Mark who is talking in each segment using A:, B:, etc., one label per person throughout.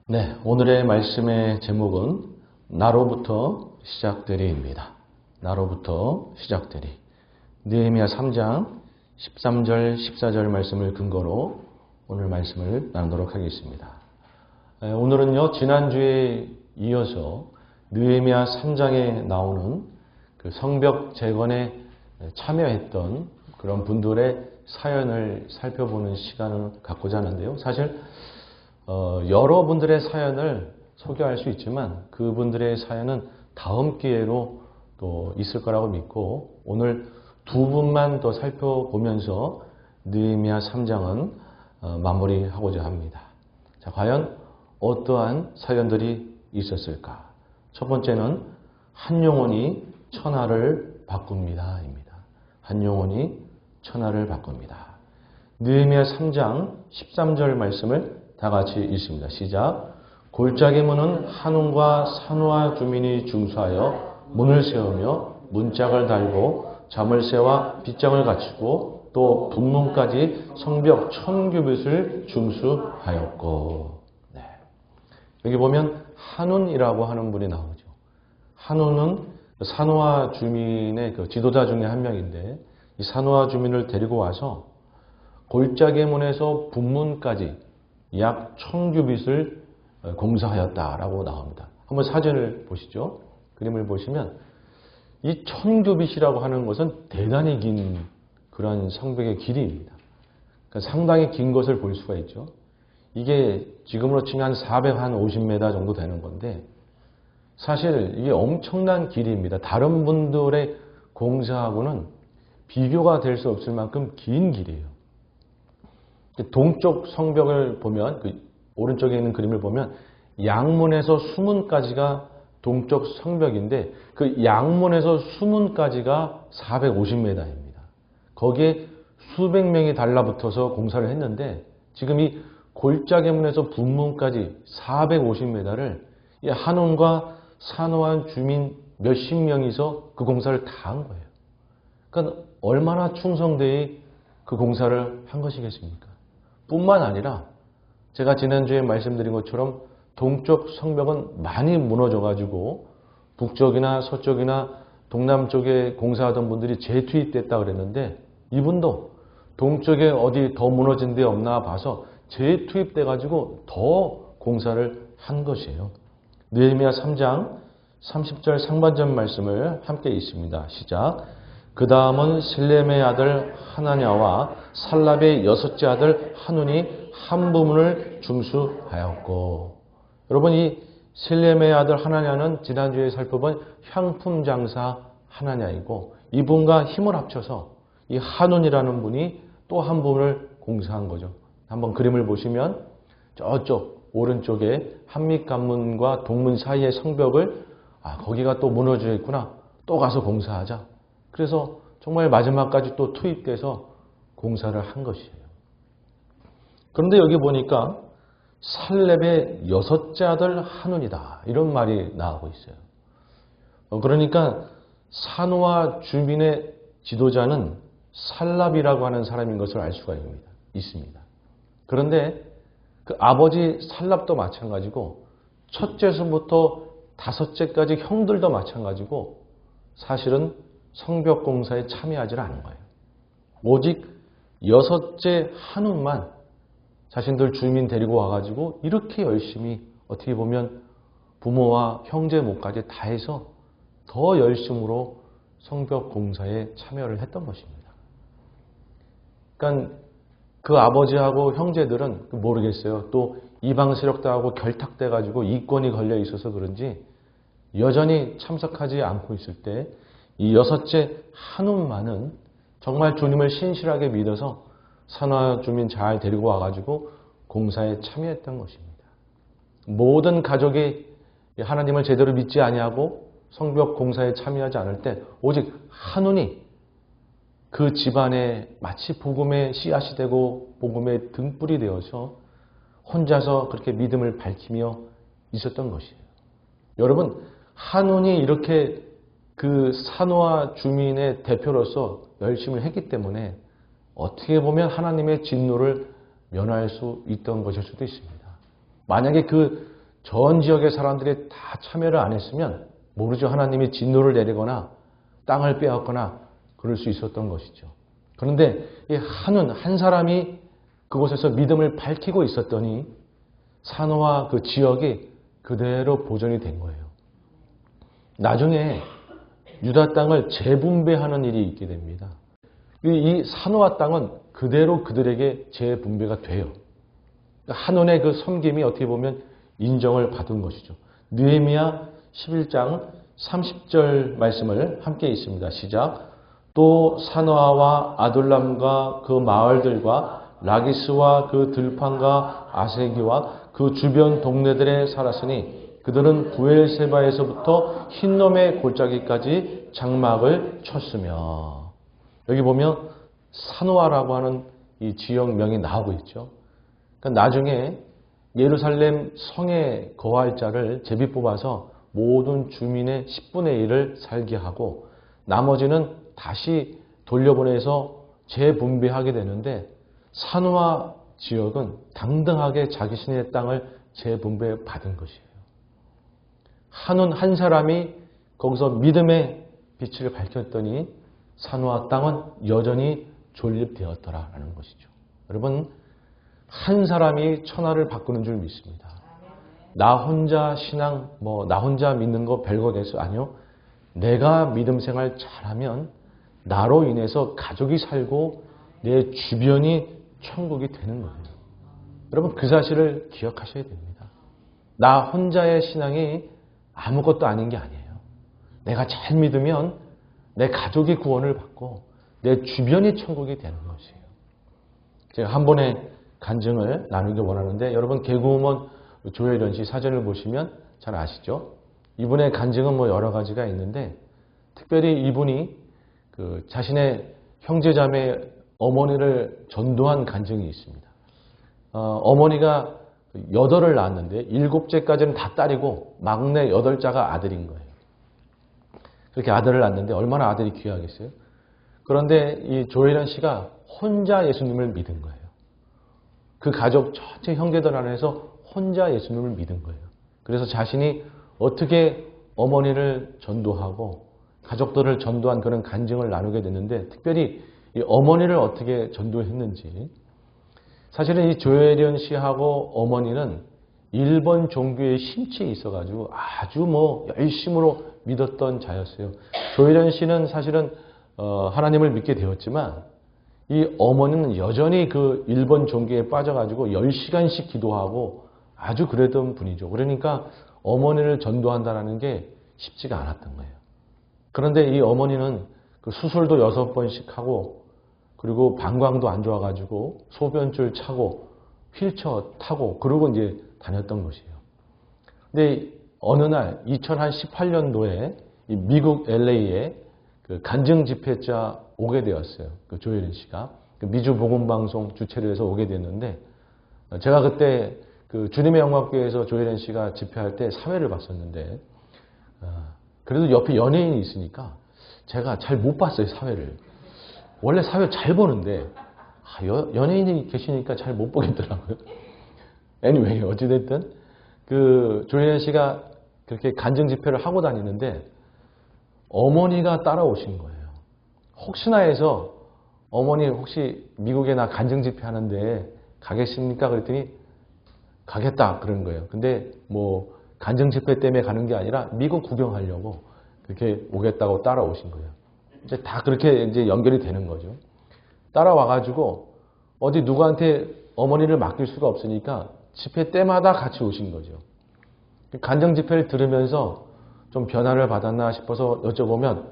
A: 네, 오늘의 말씀의 제목은 나로부터 시작되리입니다. 나로부터 시작되리. 느헤미야 3장 13절, 14절 말씀을 근거로 오늘 말씀을 나누도록 하겠습니다. 오늘은요, 지난주에 이어서 느헤미야 3장에 나오는 그 성벽 재건에 참여했던 그런 분들의 사연을 살펴보는 시간을 갖고자 하는데요. 사실 여러분들의 사연을 소개할 수 있지만 그분들의 사연은 다음 기회로 또 있을 거라고 믿고 오늘 두 분만 더 살펴보면서 느헤미야 3장은 마무리하고자 합니다. 자, 과연 어떠한 사연들이 있었을까? 첫 번째는 한 영혼이 천하를 바꿉니다. 입니다. 한 영혼이 천하를 바꿉니다. 느헤미야 3장 13절 말씀을 다 같이 읽습니다. 시작. 골짜기 문은 한온과 산호와 주민이 중수하여 문을 세우며 문짝을 달고 자물쇠와 빗장을 갖추고 또 분문까지 성벽 1000규빗을 중수하였고. 네. 여기 보면 한온이라고 하는 분이 나오죠. 한온은 산호와 주민의 그 지도자 중에 한 명인데 이 산호와 주민을 데리고 와서 골짜기 문에서 분문까지 약 1000규빗을 공사하였다라고 나옵니다. 한번 사진을 보시죠. 그림을 보시면 이 1000규빗이라고 하는 것은 대단히 긴 그런 성벽의 길이입니다. 그러니까 상당히 긴 것을 볼 수가 있죠. 이게 지금으로 치면 한 450m 정도 되는 건데 사실 이게 엄청난 길이입니다. 다른 분들의 공사하고는 비교가 될 수 없을 만큼 긴 길이에요. 동쪽 성벽을 보면 그 오른쪽에 있는 그림을 보면 양문에서 수문까지가 동쪽 성벽인데 그 양문에서 수문까지가 450m입니다. 거기에 수백 명이 달라붙어서 공사를 했는데 지금 이 골짜기문에서 분문까지 450m를 이 한온과 산호한 주민 몇십 명이서 그 공사를 다 한 거예요. 그러니까 얼마나 충성되이 그 공사를 한 것이겠습니까? 뿐만 아니라 제가 지난주에 말씀드린 것처럼 동쪽 성벽은 많이 무너져가지고 북쪽이나 서쪽이나 동남쪽에 공사하던 분들이 재투입됐다 그랬는데 이분도 동쪽에 어디 더 무너진 데 없나 봐서 재투입돼가지고 더 공사를 한 것이에요. 느헤미야 3장 30절 상반절 말씀을 함께 읽습니다. 시작. 그 다음은 셀렘의 아들 하나냐와 살랍의 여섯째 아들 한운이 한 부문을 중수하였고. 여러분 이 셀렘의 아들 하나냐는 지난주에 살펴본 향품 장사 하나냐이고 이분과 힘을 합쳐서 이 한운이라는 분이 또 한 부문을 공사한 거죠. 한번 그림을 보시면 저쪽 오른쪽에 한밑관문과 동문 사이의 성벽을 거기가 또 무너져 있구나. 또 가서 공사하자. 그래서 정말 마지막까지 또 투입돼서 공사를 한 것이에요. 그런데 여기 보니까 살렙의 여섯째 아들 한운이다. 이런 말이 나오고 있어요. 그러니까 산호와 주민의 지도자는 살랍이라고 하는 사람인 것을 알 수가 있습니다. 그런데 그 아버지 살랍도 마찬가지고 첫째서부터 다섯째까지 형들도 마찬가지고 사실은 성벽 공사에 참여하지 않은 거예요. 오직 여섯째 한운만 자신들 주민 데리고 와가지고 이렇게 열심히 어떻게 보면 부모와 형제 모까지 다 해서 더 열심으로 성벽 공사에 참여를 했던 것입니다. 그러니까 그 아버지하고 형제들은 모르겠어요. 또 이방 세력들하고 결탁돼가지고 이권이 걸려 있어서 그런지 여전히 참석하지 않고 있을 때 이 여섯째 한운만은 정말 주님을 신실하게 믿어서 산하 주민 잘 데리고 와가지고 공사에 참여했던 것입니다. 모든 가족이 하나님을 제대로 믿지 아니하고 성벽 공사에 참여하지 않을 때 오직 한운이 그 집안에 마치 복음의 씨앗이 되고 복음의 등불이 되어서 혼자서 그렇게 믿음을 밝히며 있었던 것이에요. 여러분, 한운이 이렇게 그 산호와 주민의 대표로서 열심히 했기 때문에 어떻게 보면 하나님의 진노를 면할 수 있던 것일 수도 있습니다. 만약에 그 전 지역의 사람들이 다 참여를 안 했으면 모르죠. 하나님이 진노를 내리거나 땅을 빼앗거나 그럴 수 있었던 것이죠. 그런데 이 한운 한 사람이 그곳에서 믿음을 밝히고 있었더니 산호와 그 지역이 그대로 보존이 된 거예요. 나중에 유다 땅을 재분배하는 일이 있게 됩니다. 이 산호와 땅은 그대로 그들에게 재분배가 돼요. 한온의 그 섬김이 어떻게 보면 인정을 받은 것이죠. 느헤미야 11장 30절 말씀을 함께 있습니다. 시작. 또 산호아와 아둘람과 그 마을들과 라기스와 그 들판과 아세기와 그 주변 동네들에 살았으니 그들은 부엘세바에서부터 흰놈의 골짜기까지 장막을 쳤으며. 여기 보면 산호아라고 하는 이 지역명이 나오고 있죠. 그러니까 나중에 예루살렘 성에 거할 자를 제비 뽑아서 모든 주민의 10분의 1을 살게 하고 나머지는 다시 돌려보내서 재분배하게 되는데 산호아 지역은 당당하게 자기 신의 땅을 재분배받은 것이에요. 한운 한 사람이 거기서 믿음의 빛을 밝혔더니 산호아 땅은 여전히 존립되었더라라는 것이죠. 여러분, 한 사람이 천하를 바꾸는 줄 믿습니다. 나 혼자 신앙, 나 혼자 믿는 거 별거 돼서 아니요. 내가 믿음 생활 잘하면 나로 인해서 가족이 살고 내 주변이 천국이 되는 거예요. 여러분, 그 사실을 기억하셔야 됩니다. 나 혼자의 신앙이 아무것도 아닌 게 아니에요. 내가 잘 믿으면 내 가족이 구원을 받고 내 주변이 천국이 되는 것이에요. 제가 한 번의 간증을 나누기 원하는데 여러분 개그우먼 조혜련 씨 사진을 보시면 잘 아시죠? 이분의 간증은 여러 가지가 있는데 특별히 이분이 그 자신의 형제자매 어머니를 전도한 간증이 있습니다. 어머니가 8을 낳았는데 7째까지는 다 딸이고 막내 8자가 아들인 거예요. 그렇게 아들을 낳았는데 얼마나 아들이 귀하겠어요? 그런데 이 조혜련 씨가 혼자 예수님을 믿은 거예요. 그 가족 전체 형제들 안에서 혼자 예수님을 믿은 거예요. 그래서 자신이 어떻게 어머니를 전도하고 가족들을 전도한 그런 간증을 나누게 됐는데 특별히 이 어머니를 어떻게 전도했는지. 사실은 이 조혜련 씨하고 어머니는 일본 종교에 심취해 있어가지고 아주 열심으로 믿었던 자였어요. 조혜련 씨는 사실은 하나님을 믿게 되었지만 이 어머니는 여전히 그 일본 종교에 빠져가지고 10시간씩 기도하고 아주 그랬던 분이죠. 그러니까 어머니를 전도한다는 게 쉽지가 않았던 거예요. 그런데 이 어머니는 그 수술도 6번씩 하고 그리고 방광도 안 좋아가지고 소변줄 차고 휠체어 타고 그러고 이제 다녔던 것이에요. 근데 어느 날 2018년도에 미국 LA에 그 간증 집회자 오게 되었어요. 그 조혜련 씨가 그 미주 복음방송 주최를 해서 오게 됐는데 제가 그때 그 주님의 영광교회에서 조혜련 씨가 집회할 때 사회를 봤었는데 그래도 옆에 연예인이 있으니까 제가 잘 못 봤어요, 사회를. 원래 사회 잘 보는데 연예인이 계시니까 잘 못 보겠더라고요. anyway, 어찌됐든 그 조혜련 씨가 그렇게 간증 집회를 하고 다니는데 어머니가 따라오신 거예요. 혹시나 해서 어머니 혹시 미국에 나 간증 집회 하는데 가겠습니까? 그랬더니 가겠다 그런 거예요. 근데 간증 집회 때문에 가는 게 아니라 미국 구경하려고 그렇게 오겠다고 따라오신 거예요. 이제 다 그렇게 이제 연결이 되는 거죠. 따라와가지고 어디 누구한테 어머니를 맡길 수가 없으니까 집회 때마다 같이 오신 거죠. 간증 집회를 들으면서 좀 변화를 받았나 싶어서 여쭤보면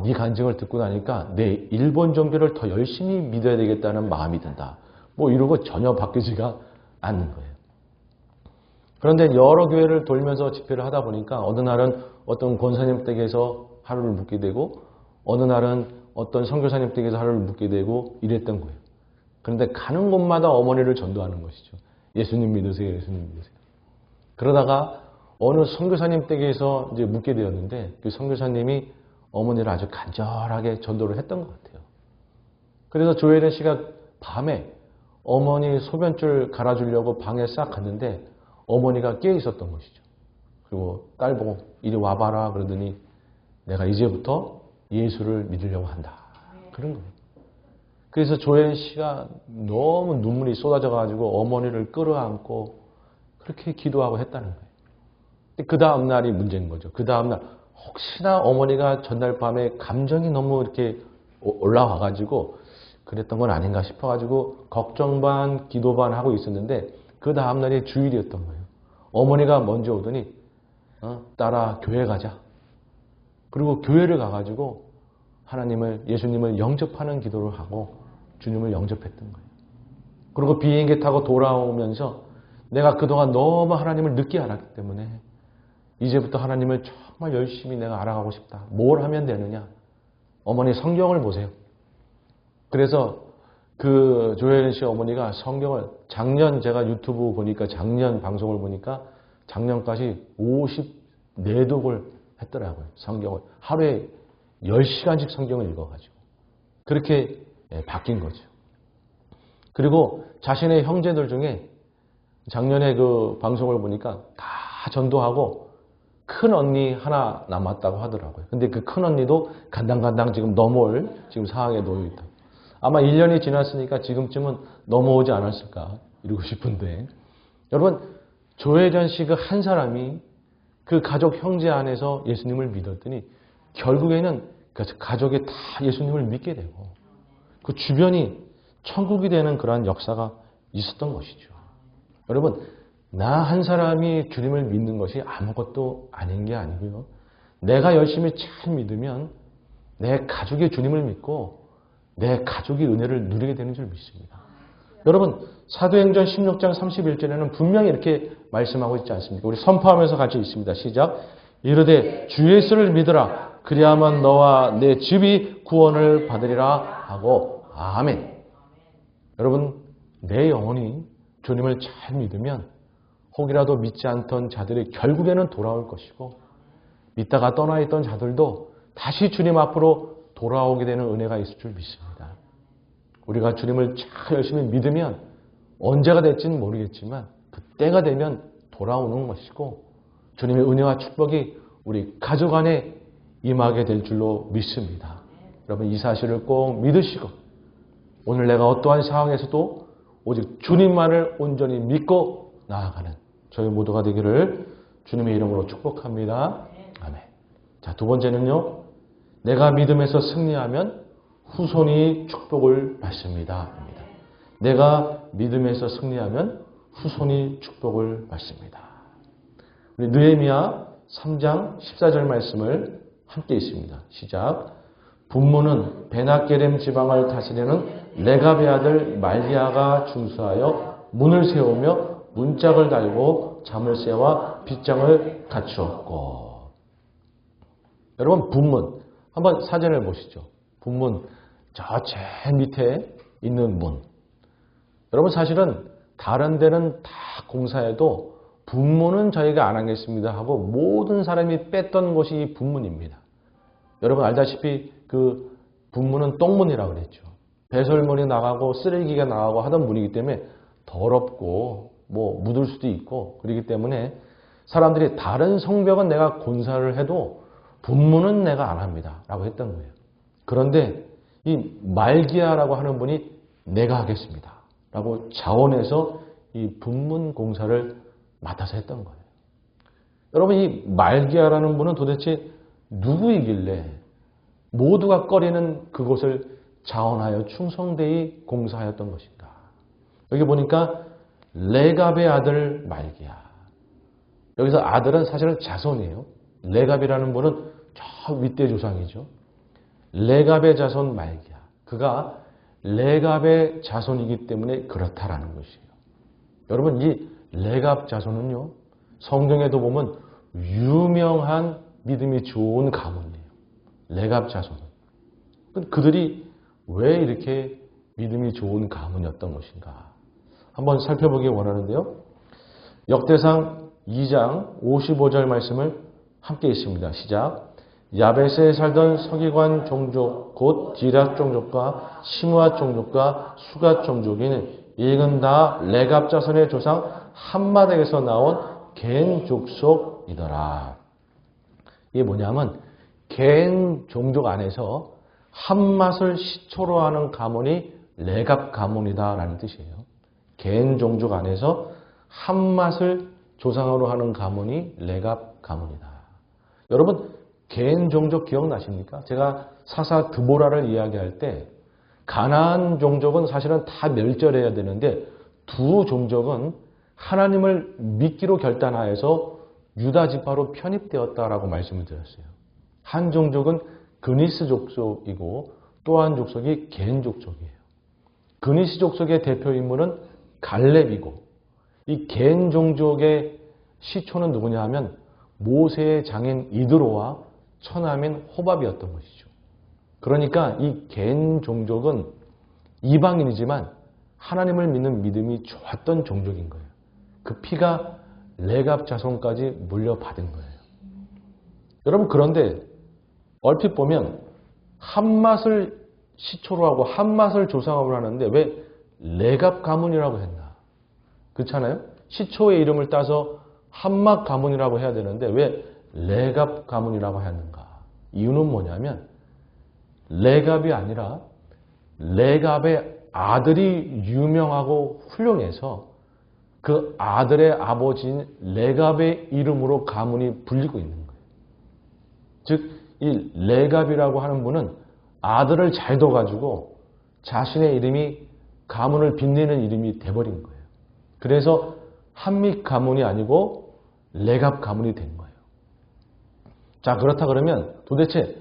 A: 네 간증을 듣고 나니까 내 일본 종교를 더 열심히 믿어야 되겠다는 마음이 든다. 이러고 전혀 바뀌지가 않는 거예요. 그런데 여러 교회를 돌면서 집회를 하다 보니까 어느 날은 어떤 권사님 댁에서 하루를 묵게 되고 어느 날은 어떤 선교사님 댁에서 하루를 묵게 되고 이랬던 거예요. 그런데 가는 곳마다 어머니를 전도하는 것이죠. 예수님 믿으세요, 예수님 믿으세요. 그러다가 어느 선교사님 댁에서 이제 묵게 되었는데 그 선교사님이 어머니를 아주 간절하게 전도를 했던 것 같아요. 그래서 조혜련 씨가 밤에 어머니 소변줄 갈아주려고 방에 싹 갔는데 어머니가 깨어 있었던 것이죠. 그리고 딸 보고 이리 와봐라 그러더니 내가 이제부터 예수를 믿으려고 한다. 그런 거예요. 그래서 조혜연 씨가 너무 눈물이 쏟아져가지고 어머니를 끌어안고 그렇게 기도하고 했다는 거예요. 그 다음 날이 문제인 거죠. 그 다음 날 혹시나 어머니가 전날 밤에 감정이 너무 이렇게 올라와가지고 그랬던 건 아닌가 싶어가지고 걱정 반 기도 반 하고 있었는데 그 다음 날이 주일이었던 거예요. 어머니가 먼저 오더니 딸아 교회 가자. 그리고 교회를 가가지고 하나님을 예수님을 영접하는 기도를 하고 주님을 영접했던 거예요. 그리고 비행기 타고 돌아오면서 내가 그동안 너무 하나님을 늦게 알았기 때문에 이제부터 하나님을 정말 열심히 내가 알아가고 싶다. 뭘 하면 되느냐? 어머니 성경을 보세요. 그래서 그 조혜연 씨 어머니가 성경을 작년 제가 유튜브 보니까 작년 방송을 보니까 작년까지 54독을 했더라고요. 성경을. 하루에 10시간씩 성경을 읽어가지고. 그렇게 바뀐 거죠. 그리고 자신의 형제들 중에 작년에 그 방송을 보니까 다 전도하고 큰 언니 하나 남았다고 하더라고요. 근데 그 큰 언니도 간당간당 지금 넘어올 지금 상황에 놓여 있다. 아마 1년이 지났으니까 지금쯤은 넘어오지 않았을까 이러고 싶은데 여러분 조혜전 씨 그 한 사람이 그 가족 형제 안에서 예수님을 믿었더니 결국에는 그 가족이 다 예수님을 믿게 되고 그 주변이 천국이 되는 그러한 역사가 있었던 것이죠. 여러분 나 한 사람이 주님을 믿는 것이 아무것도 아닌 게 아니고요. 내가 열심히 잘 믿으면 내 가족이 주님을 믿고 내 가족이 은혜를 누리게 되는 줄 믿습니다. 여러분 사도행전 16장 31절에는 분명히 이렇게 말씀하고 있지 않습니까? 우리 선포하면서 같이 있습니다. 시작. 이르되 주 예수를 믿으라. 그리하면 너와 내 집이 구원을 받으리라 하고 아멘. 여러분 내 영혼이 주님을 잘 믿으면 혹이라도 믿지 않던 자들이 결국에는 돌아올 것이고 믿다가 떠나 있던 자들도 다시 주님 앞으로 돌아오게 되는 은혜가 있을 줄 믿습니다. 우리가 주님을 잘 열심히 믿으면 언제가 될지는 모르겠지만 그때가 되면 돌아오는 것이고 주님의 은혜와 축복이 우리 가족 안에 임하게 될 줄로 믿습니다. 여러분 이 사실을 꼭 믿으시고 오늘 내가 어떠한 상황에서도 오직 주님만을 온전히 믿고 나아가는 저희 모두가 되기를 주님의 이름으로 축복합니다. 아멘. 자, 두 번째는요. 내가 믿음에서 승리하면 후손이 축복을 받습니다. 내가 믿음에서 승리하면 후손이 축복을 받습니다. 우리 느헤미야 3장 14절 말씀을 함께 있습니다. 시작. 분모는 베나게렘 지방을 다스리는 레갑의 아들 말기야가 중수하여 문을 세우며 문짝을 달고 자물쇠와 빗장을 갖추었고. 여러분 분문 한번 사진을 보시죠. 분문 저 제일 밑에 있는 문. 여러분 사실은 다른 데는 다 공사해도 분문은 저희가 안 하겠습니다 하고 모든 사람이 뺐던 곳이 이 분문입니다. 여러분 알다시피 그 분문은 똥문이라고 그랬죠. 배설물이 나가고 쓰레기가 나가고 하던 문이기 때문에 더럽고 뭐 묻을 수도 있고 그렇기 때문에 사람들이 다른 성벽은 내가 공사를 해도 분문은 내가 안 합니다 라고 했던 거예요. 그런데 이 말기야라고 하는 분이 내가 하겠습니다 라고 자원해서 이 분문 공사를 맡아서 했던 거예요. 여러분 이 말기야라는 분은 도대체 누구이길래 모두가 꺼리는 그곳을 자원하여 충성되이 공사하였던 것인가. 여기 보니까 레갑의 아들 말기야. 여기서 아들은 사실은 자손이에요. 레갑이라는 분은 저 윗대 조상이죠. 레갑의 자손 말기야. 그가 레갑의 자손이기 때문에 그렇다라는 것이에요. 여러분 이 레갑 자손은요. 성경에도 보면 유명한 믿음이 좋은 가문이에요. 레갑 자손은. 그들이 왜 이렇게 믿음이 좋은 가문이었던 것인가. 한번 살펴보기 원하는데요. 역대상 2장 55절 말씀을 함께 있습니다. 시작. 야베스에 살던 서기관 종족 곧 디락 종족과 시므앗 종족과 수갓 종족인 이는 다 레갑 자손의 조상 함마덱에서 나온 겐 족속이더라. 이게 뭐냐면 겐 종족 안에서 한맛을 시초로 하는 가문이 레갑 가문이다라는 뜻이에요. 겐 종족 안에서 한맛을 조상으로 하는 가문이 레갑 가문이다. 여러분 겐 종족 기억나십니까? 제가 사사 드보라를 이야기할 때 가나안 종족은 사실은 다 멸절해야 되는데 두 종족은 하나님을 믿기로 결단하여서 유다 지파로 편입되었다라고 말씀을 드렸어요. 한 종족은 그니스 족속이고 또 한 족속이 겐 족속이에요. 그니스 족속의 대표 인물은 갈렙이고 이 겐 종족의 시초는 누구냐 하면 모세의 장인 이드로와 처남인 호밥이었던 것이죠. 그러니까 이 겐 종족은 이방인이지만 하나님을 믿는 믿음이 좋았던 종족인 거예요. 그 피가 레갑 자손까지 물려받은 거예요. 여러분 그런데 얼핏 보면 한맛을 시초로 하고 한맛을 조상으로 하는데 왜 레갑 가문이라고 했나? 그렇잖아요? 시초의 이름을 따서 한맛 가문이라고 해야 되는데 왜 레갑 가문이라고 했는가? 이유는 뭐냐면 레갑이 아니라 레갑의 아들이 유명하고 훌륭해서 그 아들의 아버지인 레갑의 이름으로 가문이 불리고 있는 거예요. 즉, 이 레갑이라고 하는 분은 아들을 잘 둬가지고 자신의 이름이 가문을 빛내는 이름이 돼버린 거예요. 그래서 한밋 가문이 아니고 레갑 가문이 된 거예요. 자, 그렇다 그러면 도대체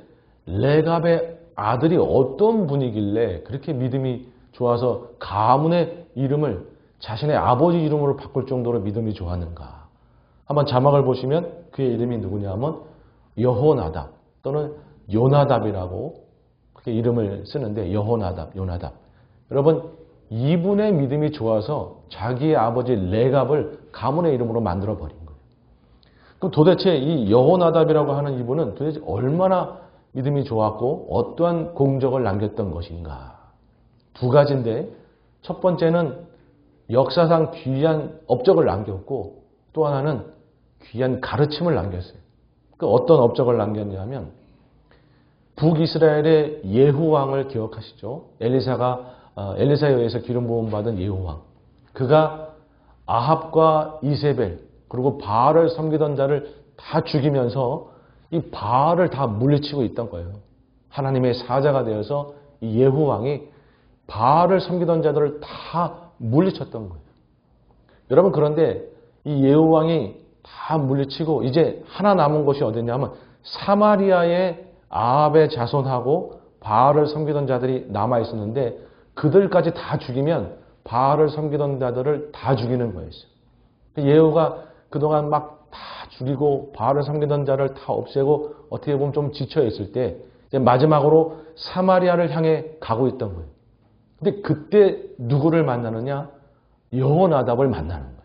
A: 레갑의 아들이 어떤 분이길래 그렇게 믿음이 좋아서 가문의 이름을 자신의 아버지 이름으로 바꿀 정도로 믿음이 좋았는가? 한번 자막을 보시면 그의 이름이 누구냐면 여호나답 또는 요나답이라고 그렇게 이름을 쓰는데 여호나답, 요나답. 여러분 이분의 믿음이 좋아서 자기의 아버지 레갑을 가문의 이름으로 만들어 버린 거예요. 그럼 도대체 이 여호나답이라고 하는 이분은 도대체 얼마나 믿음이 좋았고 어떠한 공적을 남겼던 것인가? 두 가지인데 첫 번째는 역사상 귀한 업적을 남겼고 또 하나는 귀한 가르침을 남겼어요. 그 어떤 업적을 남겼냐면 북이스라엘의 예후 왕을 기억하시죠? 엘리사에 의해서 기름 부음 받은 예후 왕. 그가 아합과 이세벨 그리고 바알을 섬기던 자를 다 죽이면서 이 바알을 다 물리치고 있던 거예요. 하나님의 사자가 되어서 이 예후 왕이 바알을 섬기던 자들을 다 물리쳤던 거예요. 여러분 그런데 이 예후 왕이 다 물리치고 이제 하나 남은 곳이 어디냐면 사마리아의 아합의 자손하고 바알을 섬기던 자들이 남아 있었는데 그들까지 다 죽이면 바알을 섬기던 자들을 다 죽이는 거였어요. 예후가 그동안 막 다 죽이고 바알을 섬기던 자를 다 없애고 어떻게 보면 좀 지쳐 있을 때 이제 마지막으로 사마리아를 향해 가고 있던 거예요. 근데 그때 누구를 만나느냐? 여호나답을 만나는 거예요.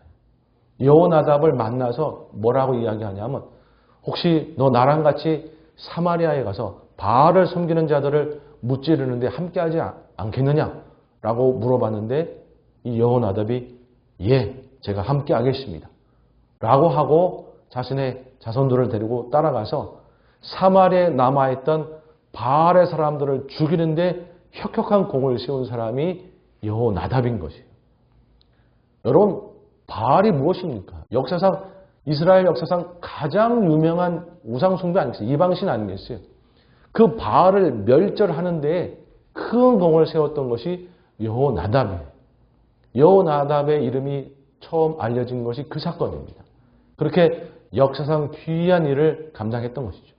A: 여호나답을 만나서 뭐라고 이야기하냐면 혹시 너 나랑 같이 사마리아에 가서 바알을 섬기는 자들을 무찌르는데 함께하지 않겠느냐? 라고 물어봤는데 이 여호나답이 예, 제가 함께하겠습니다. 라고 하고 자신의 자손들을 데리고 따라가서 사마리아에 남아있던 바알의 사람들을 죽이는데 혁혁한 공을 세운 사람이 여호나답인 것이에요. 여러분 바알이 무엇입니까? 역사상 이스라엘 역사상 가장 유명한 우상숭배 아니겠어요? 이방신 아니겠어요? 그 바알을 멸절하는 데에 큰 공을 세웠던 것이 여호나답이에요. 여호나답의 이름이 처음 알려진 것이 그 사건입니다. 그렇게 역사상 귀한 일을 감당했던 것이죠.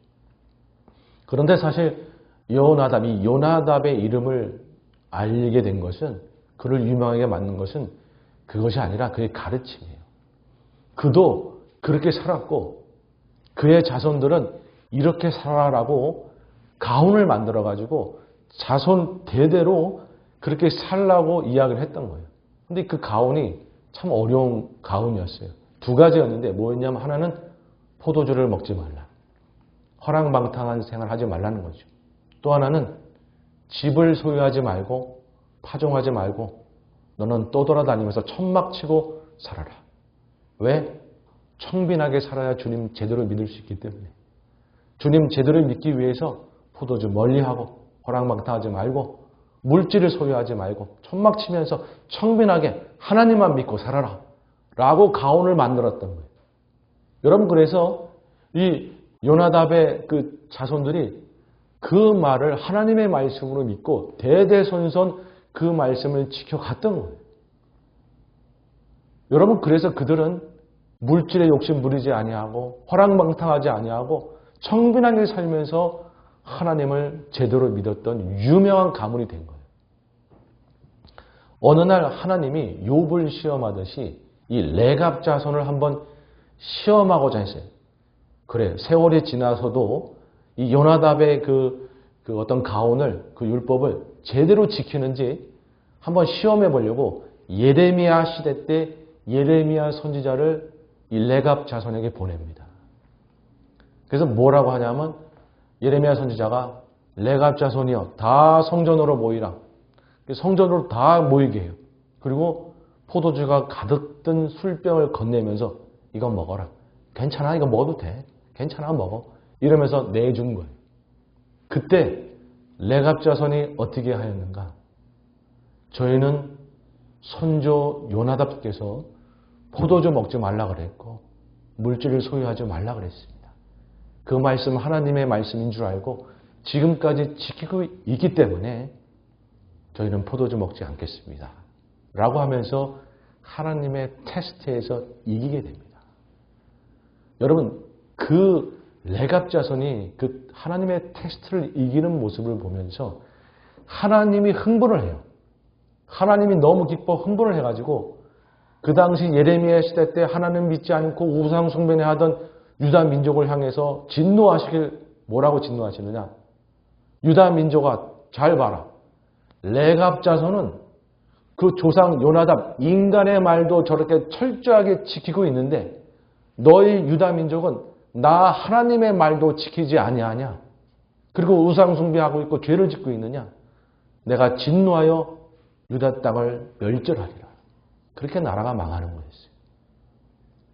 A: 그런데 사실 여호나답, 이 요나답의 이름을 알게 된 것은 그를 유명하게 만든 것은 그것이 아니라 그의 가르침이에요. 그도 그렇게 살았고 그의 자손들은 이렇게 살아라고 가훈을 만들어가지고 자손 대대로 그렇게 살라고 이야기를 했던 거예요. 근데 그 가훈이 참 어려운 가훈이었어요. 두 가지였는데 뭐였냐면 하나는 포도주를 먹지 말라. 허랑방탕한 생활을 하지 말라는 거죠. 또 하나는 집을 소유하지 말고 파종하지 말고 너는 떠돌아다니면서 천막치고 살아라. 왜? 청빈하게 살아야 주님 제대로 믿을 수 있기 때문에. 주님 제대로 믿기 위해서 포도주 멀리하고 호랑방탕하지 말고 물질을 소유하지 말고 천막 치면서 청빈하게 하나님만 믿고 살아라 라고 가온을 만들었던 거예요. 여러분, 그래서 이 요나답의 그 자손들이 그 말을 하나님의 말씀으로 믿고 대대손손 그 말씀을 지켜갔던 거예요. 여러분, 그래서 그들은 물질에 욕심 부리지 아니하고 호랑방탕하지 아니하고 청빈하게 살면서 하나님을 제대로 믿었던 유명한 가문이 된 거예요. 어느 날 하나님이 욥을 시험하듯이 이 레갑 자손을 한번 시험하고자 했어요. 그래, 세월이 지나서도 이 요나답의 그 어떤 가온을, 그 율법을 제대로 지키는지 한번 시험해 보려고 예레미야 시대 때 예레미야 선지자를 이 레갑 자손에게 보냅니다. 그래서 뭐라고 하냐면 예레미야 선지자가 레갑 자손이여 다 성전으로 모이라. 성전으로 다 모이게 해요. 그리고 포도주가 가득 든 술병을 건네면서 이거 먹어라. 괜찮아, 이거 먹어도 돼. 괜찮아, 먹어. 이러면서 내준 거예요. 그때 레갑 자손이 어떻게 하였는가? 저희는 선조 요나답께서 포도주 먹지 말라 그랬고 물질을 소유하지 말라 그랬습니다. 그 말씀 하나님의 말씀인 줄 알고 지금까지 지키고 있기 때문에 저희는 포도주 먹지 않겠습니다. 라고 하면서 하나님의 테스트에서 이기게 됩니다. 여러분, 그 레갑 자손이 그 하나님의 테스트를 이기는 모습을 보면서 하나님이 흥분을 해요. 하나님이 너무 기뻐 흥분을 해가지고 그 당시 예레미야 시대 때 하나님 믿지 않고 우상 숭배를 하던 유다 민족을 향해서 진노하시길 뭐라고 진노하시느냐? 유다 민족아 잘 봐라. 레갑 자손은 그 조상 요나답 인간의 말도 저렇게 철저하게 지키고 있는데 너희 유다 민족은 나 하나님의 말도 지키지 아니하냐? 그리고 우상 숭배하고 있고 죄를 짓고 있느냐? 내가 진노하여 유다 땅을 멸절하리라. 그렇게 나라가 망하는 거였어요.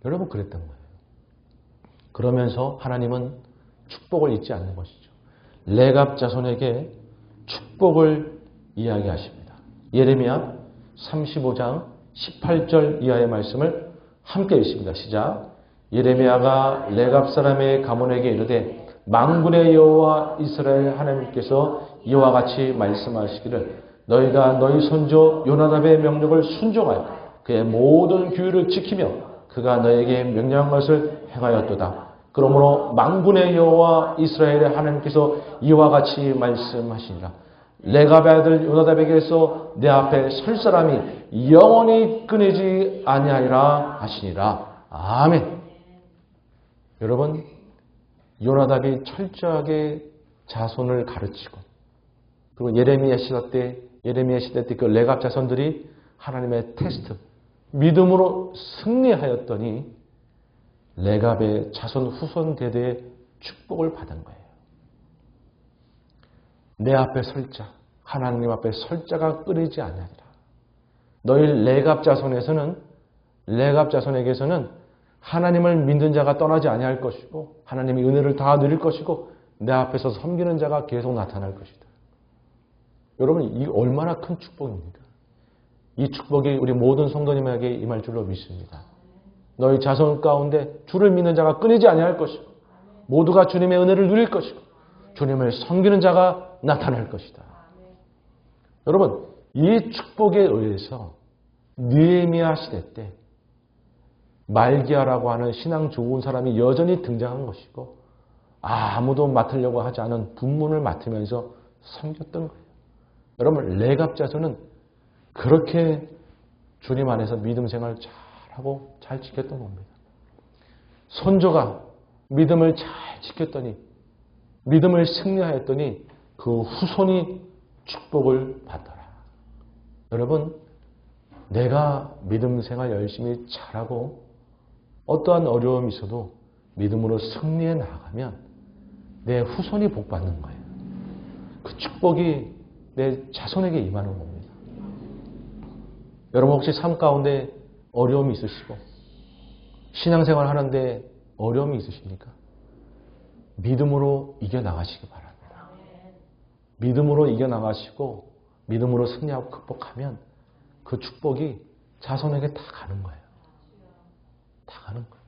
A: 여러분, 그랬던 거예요. 그러면서 하나님은 축복을 잊지 않는 것이죠. 레갑 자손에게 축복을 이야기하십니다. 예레미야 35장 18절 이하의 말씀을 함께 읽습니다. 시작. 예레미야가 레갑 사람의 가문에게 이르되 만군의 여호와 이스라엘 하나님께서 이와 같이 말씀하시기를 너희가 너희 손조 요나답의 명령을 순종하여 그의 모든 규율을 지키며 그가 너에게 명령한 것을 행하였도다. 그러므로 만군의 여호와 이스라엘의 하나님께서 이와 같이 말씀하시니라. 레갑의 아들 요나답에게서 내 앞에 설 사람이 영원히 끊이지 아니하리라 하시니라. 아멘. 여러분, 요나답이 철저하게 자손을 가르치고 그리고 예레미야 시대 때 그 레갑 자손들이 하나님의 테스트, 믿음으로 승리하였더니 레갑의 자손 후손 대대의 축복을 받은 거예요. 내 앞에 설자, 하나님 앞에 설자가 끊이지 아니하리라. 너희 레갑 자손에게서는 하나님을 믿는 자가 떠나지 아니할 것이고 하나님의 은혜를 다 누릴 것이고 내 앞에서 섬기는 자가 계속 나타날 것이다. 여러분, 이 얼마나 큰 축복입니까? 이 축복이 우리 모든 성도님에게 임할 줄로 믿습니다. 너희 자손 가운데 주를 믿는 자가 끊이지 아니할 것이고 모두가 주님의 은혜를 누릴 것이고 주님을 섬기는 자가 나타날 것이다. 여러분, 이 축복에 의해서 느헤미야 시대 때 말기야라고 하는 신앙 좋은 사람이 여전히 등장한 것이고 아무도 맡으려고 하지 않은 분문을 맡으면서 섬겼던 거예요. 여러분, 레갑 자손은 그렇게 주님 안에서 믿음 생활을 잘하고 잘 지켰던 겁니다. 손조가 믿음을 잘 지켰더니 믿음을 승리하였더니 그 후손이 축복을 받더라. 여러분, 내가 믿음 생활 열심히 잘하고 어떠한 어려움이 있어도 믿음으로 승리해 나가면 내 후손이 복 받는 거예요. 그 축복이 내 자손에게 임하는 겁니다. 여러분, 혹시 삶 가운데 어려움이 있으시고 신앙생활 하는데 어려움이 있으십니까? 믿음으로 이겨나가시기 바랍니다. 믿음으로 이겨나가시고 믿음으로 승리하고 극복하면 그 축복이 자손에게 다 가는 거예요. 다 가는 거예요.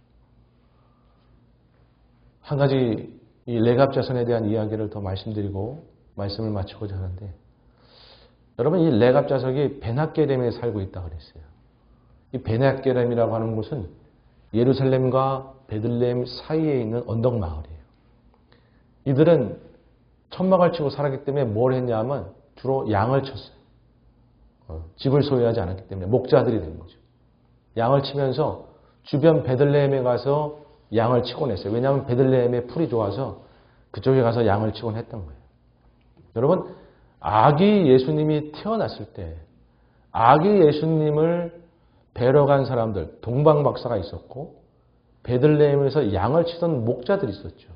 A: 한 가지 이 레갑 자손에 대한 이야기를 더 말씀드리고 말씀을 마치고자 하는데, 여러분 이 레갑 자손이 베낫게렘에 살고 있다 그랬어요. 이 베낫게렘이라고 하는 곳은 예루살렘과 베들레헴 사이에 있는 언덕 마을이에요. 이들은 천막을 치고 살았기 때문에 뭘 했냐면 주로 양을 쳤어요. 집을 소유하지 않았기 때문에 목자들이 된 거죠. 양을 치면서 주변 베들레헴에 가서 양을 치곤 했어요. 왜냐하면 베들레헴의 풀이 좋아서 그쪽에 가서 양을 치곤 했던 거예요. 여러분, 아기 예수님이 태어났을 때 아기 예수님을 뵈러 간 사람들, 동방박사가 있었고 베들레헴에서 양을 치던 목자들이 있었죠.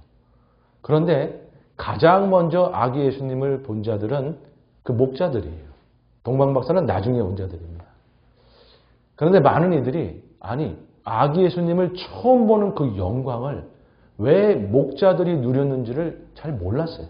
A: 그런데 가장 먼저 아기 예수님을 본 자들은 그 목자들이에요. 동방박사는 나중에 온 자들입니다. 그런데 많은 이들이 아기 예수님을 처음 보는 그 영광을 왜 목자들이 누렸는지를 잘 몰랐어요.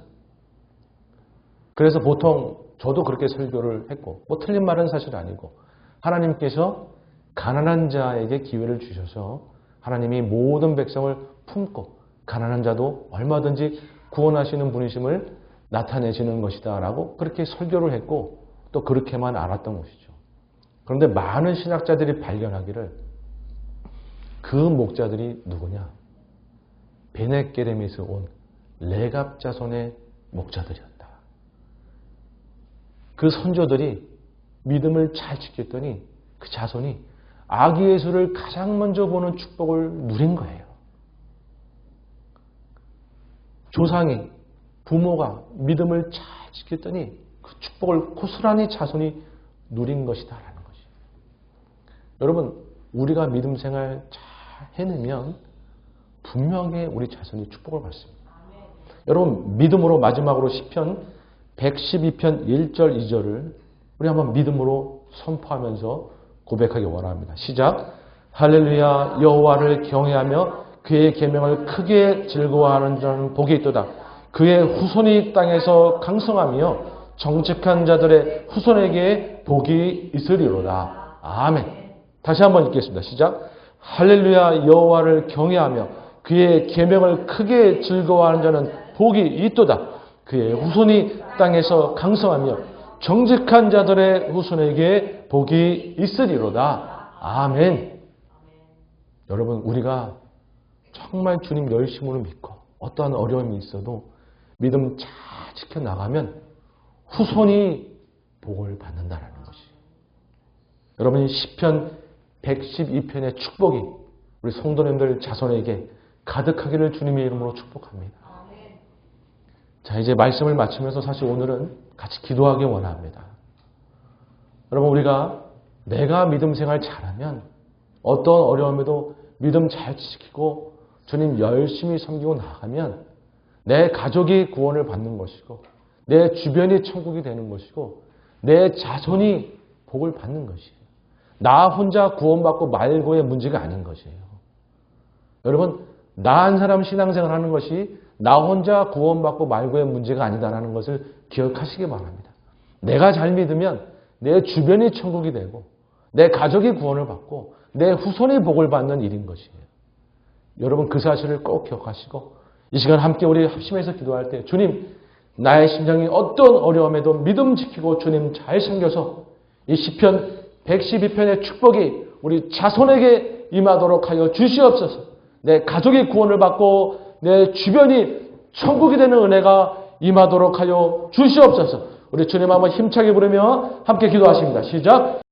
A: 그래서 보통 저도 그렇게 설교를 했고, 뭐 틀린 말은 사실 아니고, 하나님께서 가난한 자에게 기회를 주셔서 하나님이 모든 백성을 품고 가난한 자도 얼마든지 구원하시는 분이심을 나타내시는 것이다 라고 그렇게 설교를 했고 또 그렇게만 알았던 것이죠. 그런데 많은 신학자들이 발견하기를 그 목자들이 누구냐? 베넷게렘에서 온 레갑 자손의 목자들이었다. 그 선조들이 믿음을 잘 지켰더니 그 자손이 아기 예수를 가장 먼저 보는 축복을 누린 거예요. 조상이, 부모가 믿음을 잘 지켰더니 그 축복을 고스란히 자손이 누린 것이다라는 것이. 여러분, 우리가 믿음 생활 잘 해내면 분명히 우리 자손이 축복을 받습니다. 여러분, 믿음으로 마지막으로 시편 112편 1절 2절을 우리 한번 믿음으로 선포하면서 고백하기 원합니다. 시작. 할렐루야, 여호와를 경외하며 그의 계명을 크게 즐거워하는 자는 복이 있도다. 그의 후손이 땅에서 강성하며 정직한 자들의 후손에게 복이 있으리로다. 아멘. 다시 한번 읽겠습니다. 시작. 할렐루야, 여호와를 경외하며 그의 계명을 크게 즐거워하는 자는 복이 있도다. 그의 후손이 땅에서 강성하며 정직한 자들의 후손에게 복이 있으리로다. 아멘. 여러분, 우리가 정말 주님 열심으로 믿고 어떠한 어려움이 있어도 믿음 잘 지켜나가면 후손이 복을 받는다는 것이. 여러분이 시편 112편의 축복이 우리 성도님들 자손에게 가득하기를 주님의 이름으로 축복합니다. 자, 이제 말씀을 마치면서 사실 오늘은 같이 기도하기 원합니다. 여러분, 우리가 내가 믿음 생활 잘하면 어떤 어려움에도 믿음 잘 지키고 주님 열심히 섬기고 나가면 내 가족이 구원을 받는 것이고 내 주변이 천국이 되는 것이고 내 자손이 복을 받는 것이에요. 나 혼자 구원받고 말고의 문제가 아닌 것이에요. 여러분, 나 한 사람 신앙생활 하는 것이 나 혼자 구원받고 말고의 문제가 아니다라는 것을 기억하시기 바랍니다. 내가 잘 믿으면 내 주변이 천국이 되고 내 가족이 구원을 받고 내 후손이 복을 받는 일인 것이에요. 여러분, 그 사실을 꼭 기억하시고 이 시간 함께 우리 합심해서 기도할 때 주님, 나의 심정이 어떤 어려움에도 믿음 지키고 주님 잘 섬겨서 이 시편 112편의 축복이 우리 자손에게 임하도록 하여 주시옵소서. 내 가족이 구원을 받고 내 주변이 천국이 되는 은혜가 임하도록 하여 주시옵소서. 우리 주님 한번 힘차게 부르며 함께 기도하십니다. 시작.